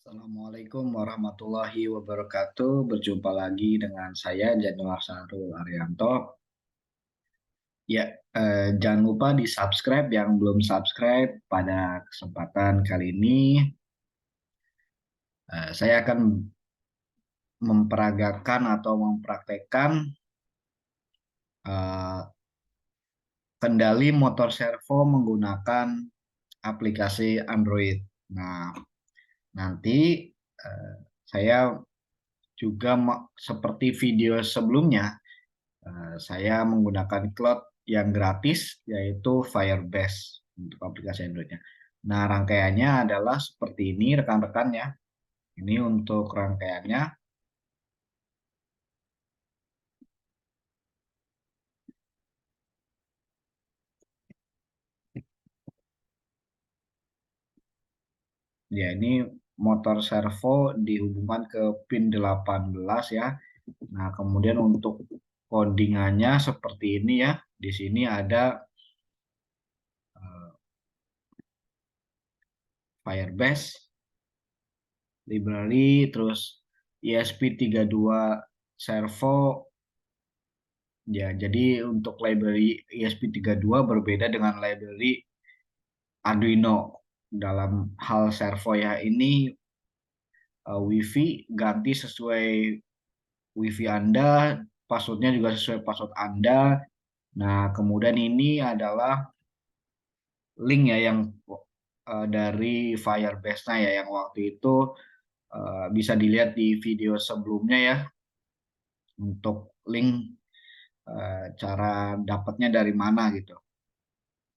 Assalamualaikum warahmatullahi wabarakatuh. Berjumpa lagi dengan saya Januar Sarul Arianto. Ya, jangan lupa di subscribe yang belum subscribe. Pada kesempatan kali ini, saya akan memperagakan atau mempraktekkan eh, kendali motor servo menggunakan aplikasi Android. Nah, nanti eh, saya juga seperti video sebelumnya. Saya menggunakan cloud yang gratis yaitu Firebase untuk aplikasi Android-nya. Nah, rangkaiannya adalah seperti ini rekan-rekan ya. Ini untuk rangkaiannya. Ya, ini motor servo dihubungkan ke pin 18 ya. Nah, kemudian untuk codingannya seperti ini ya. Di sini ada eh, Firebase library, terus ESP32 servo. Ya, jadi untuk library ESP32 berbeda dengan library Arduino. Dalam hal servo ya, ini WiFi ganti sesuai WiFi Anda, passwordnya juga sesuai password Anda. Nah, kemudian ini adalah link ya yang dari Firebase-nya ya, yang waktu itu bisa dilihat di video sebelumnya ya, untuk link cara dapatnya dari mana gitu.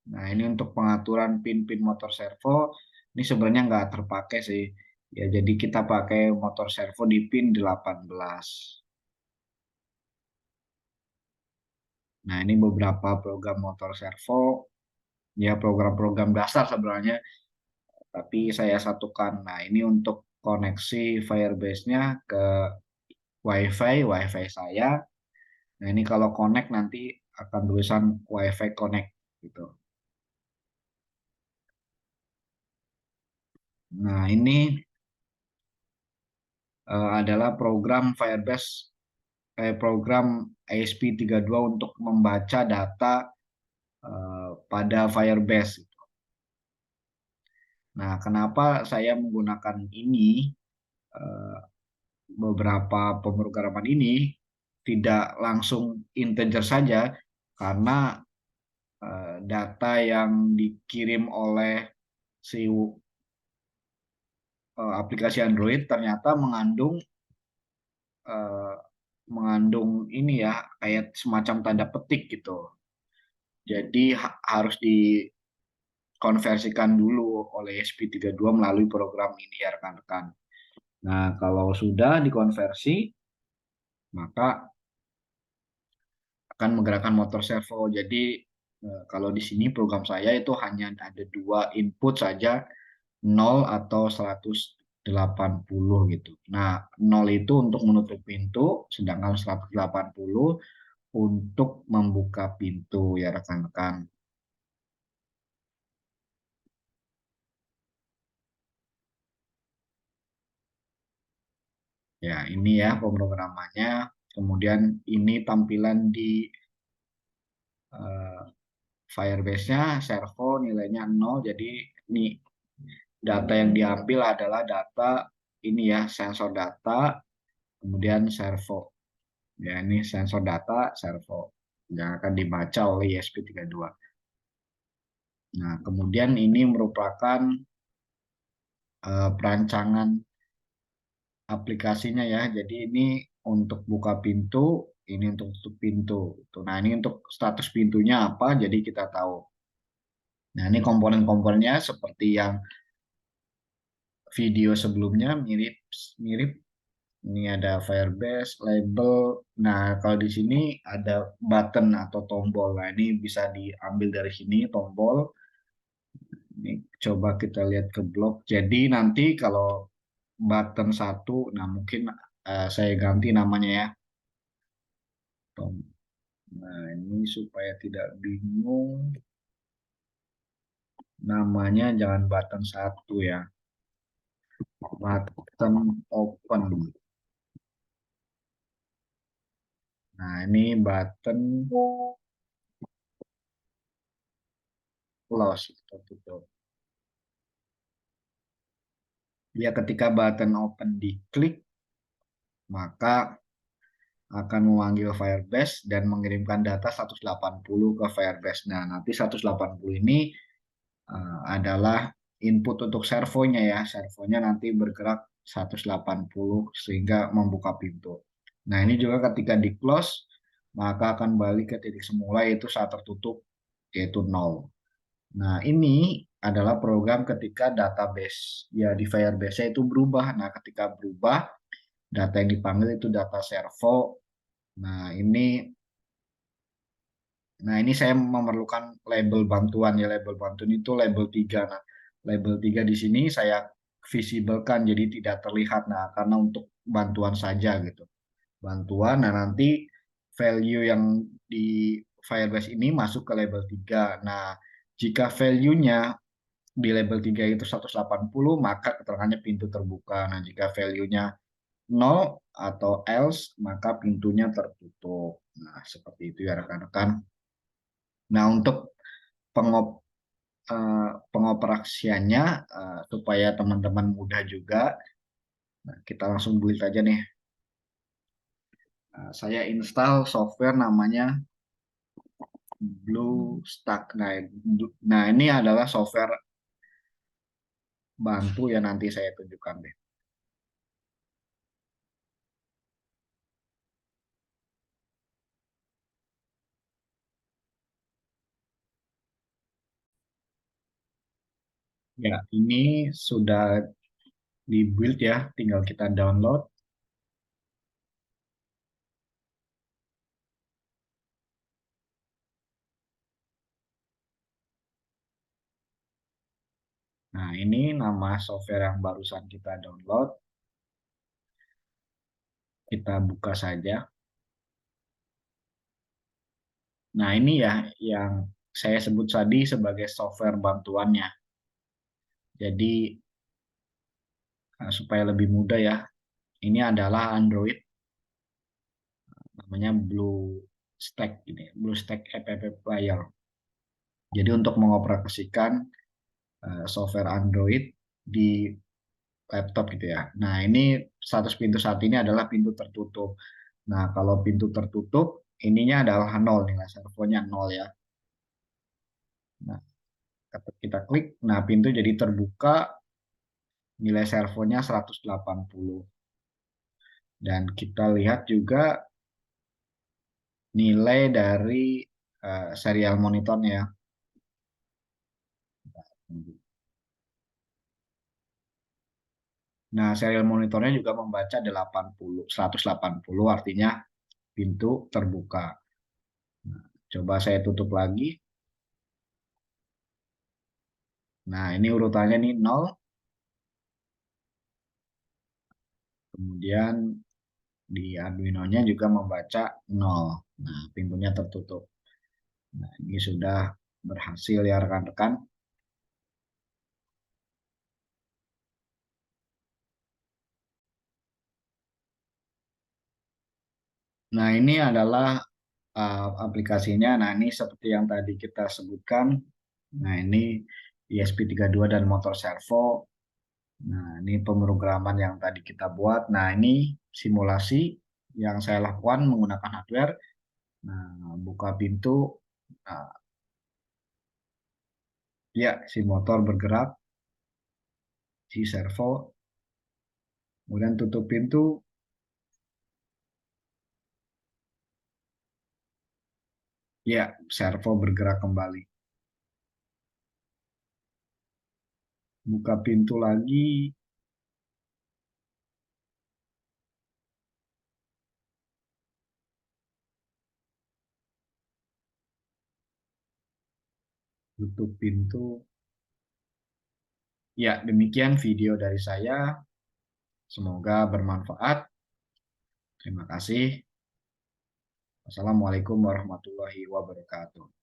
Nah, ini untuk pengaturan pin-pin motor servo, ini sebenarnya nggak terpakai sih. Ya, jadi kita pakai motor servo di pin 18. Nah, ini beberapa program motor servo, ya program-program dasar sebenarnya, tapi saya satukan. Nah, ini untuk koneksi Firebase-nya ke WiFi saya. Nah, ini kalau connect nanti akan tulisan WiFi connect gitu. Nah, ini adalah program Firebase program ASP32 untuk membaca data pada Firebase. Nah, kenapa saya menggunakan ini? eh, Beberapa pemrograman ini tidak langsung integer saja, karena data yang dikirim oleh si aplikasi Android ternyata eh, mengandung ini ya, kayak semacam tanda petik gitu. Jadi harus dikonversikan dulu oleh SP32 melalui program ini ya rekan-rekan. Nah, kalau sudah dikonversi, maka akan menggerakkan motor servo. Jadi kalau di sini program saya itu hanya ada dua input saja, 0 atau 180 gitu. Nah, 0 itu untuk menutup pintu, sedangkan 180 untuk membuka pintu ya rekan-rekan. Ya, ini ya pemrogramannya. Kemudian ini tampilan di eh, Firebase-nya, servo nilainya 0. Jadi ini data yang diambil adalah data ini ya, sensor data, kemudian servo. Ya, ini sensor data, servo yang akan dibaca oleh ESP32. Nah, kemudian ini merupakan perancangan aplikasinya ya. Jadi ini untuk buka pintu, ini untuk tutup pintu. Nah, ini untuk status pintunya apa, jadi kita tahu. Nah, ini komponen-komponennya seperti yang video sebelumnya, mirip mirip. Ini ada Firebase, label. Nah, kalau di sini ada button atau tombol. Nah, ini bisa diambil dari sini tombol. Ini coba kita lihat ke blog. Jadi nanti kalau button satu, nah mungkin saya ganti namanya ya. Nah, ini supaya tidak bingung, namanya jangan button satu ya. button open. Nah, ini button close, tertutup. Ya, ketika button open diklik, maka akan memanggil Firebase dan mengirimkan data 180 ke Firebase. Nah, nanti 180 ini adalah input untuk servonya ya. Servonya nanti bergerak 180 sehingga membuka pintu. Nah, ini juga ketika di close, maka akan balik ke titik semula yaitu saat tertutup, yaitu nol. Nah, ini adalah program ketika database ya di Firebase itu berubah. Nah, ketika berubah, data yang dipanggil itu data servo. Nah, ini saya memerlukan label bantuan ya. Label bantuan itu label 3. Nah, label 3 di sini saya visibelkan jadi tidak terlihat. Nah, karena untuk bantuan saja gitu. Bantuan, nah nanti value yang di Firebase ini masuk ke label 3. Nah, jika value-nya di label 3 itu 180, maka keterangannya pintu terbuka. Nah, jika value-nya 0 atau else, maka pintunya tertutup. Nah, seperti itu ya rekan-rekan. Nah, untuk pengop pengoperasiannya supaya teman-teman mudah juga, nah, kita langsung build aja nih. Nah, saya install software namanya BlueStack. Nah, ini adalah software bantu yang nanti saya tunjukkan deh. Ya, ini sudah di build ya, tinggal kita download. Nah, ini nama software yang barusan kita download. Kita buka saja. Nah, ini ya yang saya sebut tadi sebagai software bantuannya. Jadi, supaya lebih mudah ya, ini adalah Android, namanya BlueStack ini, BlueStack App Player. Jadi untuk mengoperasikan software Android di laptop gitu ya. Nah, ini status pintu saat ini adalah pintu tertutup. Nah, kalau pintu tertutup, ininya adalah nol, nilai servonya nol ya. Nah, kita klik, nah pintu jadi terbuka, nilai servonya 180. Dan kita lihat juga nilai dari serial monitornya ya. Nah, serial monitornya juga membaca 80, 180, artinya pintu terbuka. Nah, coba saya tutup lagi. Nah, ini urutannya nih 0, kemudian di Arduino-nya juga membaca 0. Nah, pintunya tertutup. Nah, ini sudah berhasil ya rekan-rekan. Nah, ini adalah aplikasinya. Nah, ini seperti yang tadi kita sebutkan. Nah, ini ESP32 dan motor servo. Nah, ini pemrograman yang tadi kita buat. Nah, ini simulasi yang saya lakukan menggunakan hardware. Nah, buka pintu. Nah, ya, si motor bergerak, si servo. Kemudian tutup pintu. Ya, servo bergerak kembali. Buka pintu lagi. Tutup pintu. Ya, demikian video dari saya. Semoga bermanfaat. Terima kasih. Wassalamualaikum warahmatullahi wabarakatuh.